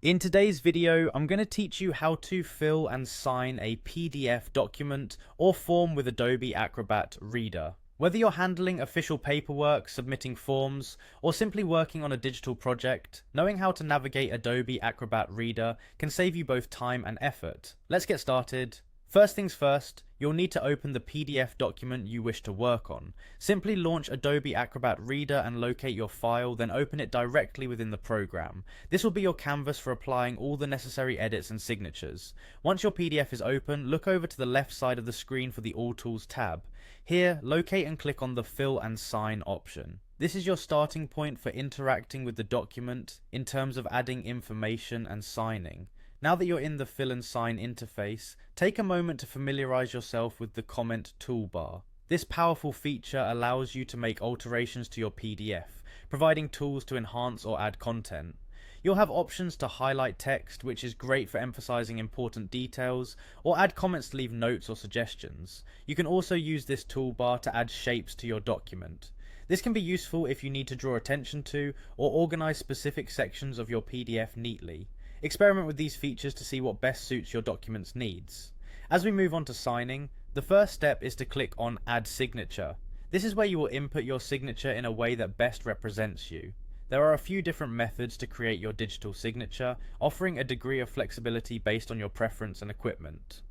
In today's video, I'm going to teach you how to fill and sign a PDF document or form with Adobe Acrobat Reader. Whether you're handling official paperwork, submitting forms, or simply working on a digital project, knowing how to navigate Adobe Acrobat Reader can save you both time and effort. Let's get started. First things first, you'll need to open the PDF document you wish to work on. Simply launch Adobe Acrobat Reader and locate your file, then open it directly within the program. This will be your canvas for applying all the necessary edits and signatures. Once your PDF is open, look over to the left side of the screen for the All Tools tab. Here, locate and click on the Fill and Sign option. This is your starting point for interacting with the document in terms of adding information and signing. Now that you're in the Fill and Sign interface, take a moment to familiarize yourself with the comment toolbar. This powerful feature allows you to make alterations to your PDF, providing tools to enhance or add content. You'll have options to highlight text, which is great for emphasizing important details, or add comments to leave notes or suggestions. You can also use this toolbar to add shapes to your document. This can be useful if you need to draw attention to or organize specific sections of your PDF neatly. Experiment with these features to see what best suits your document's needs. As we move on to signing, the first step is to click on Add Signature. This is where you will input your signature in a way that best represents you. There are a few different methods to create your digital signature, offering a degree of flexibility based on your preference and equipment.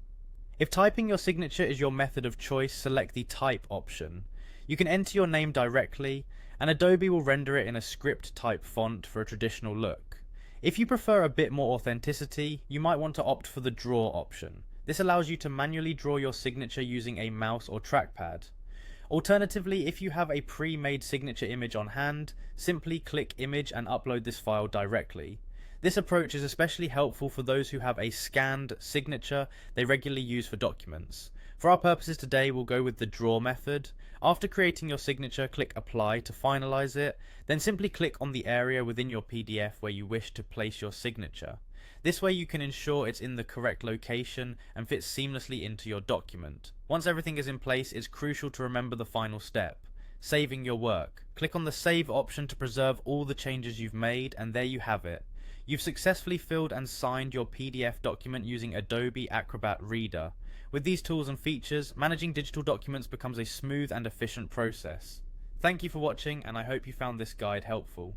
If typing your signature is your method of choice, select the Type option. You can enter your name directly, and Adobe will render it in a script type font for a traditional look. If you prefer a bit more authenticity, you might want to opt for the Draw option. This allows you to manually draw your signature using a mouse or trackpad. Alternatively, if you have a pre-made signature image on hand, simply click Image and upload this file directly. This approach is especially helpful for those who have a scanned signature they regularly use for documents. For our purposes today, we'll go with the Draw method. After creating your signature, click Apply to finalize it, then simply click on the area within your PDF where you wish to place your signature. This way you can ensure it's in the correct location and fits seamlessly into your document. Once everything is in place, it's crucial to remember the final step: saving your work. Click on the Save option to preserve all the changes you've made, and there you have it. You've successfully filled and signed your PDF document using Adobe Acrobat Reader. With these tools and features, managing digital documents becomes a smooth and efficient process. Thank you for watching, and I hope you found this guide helpful.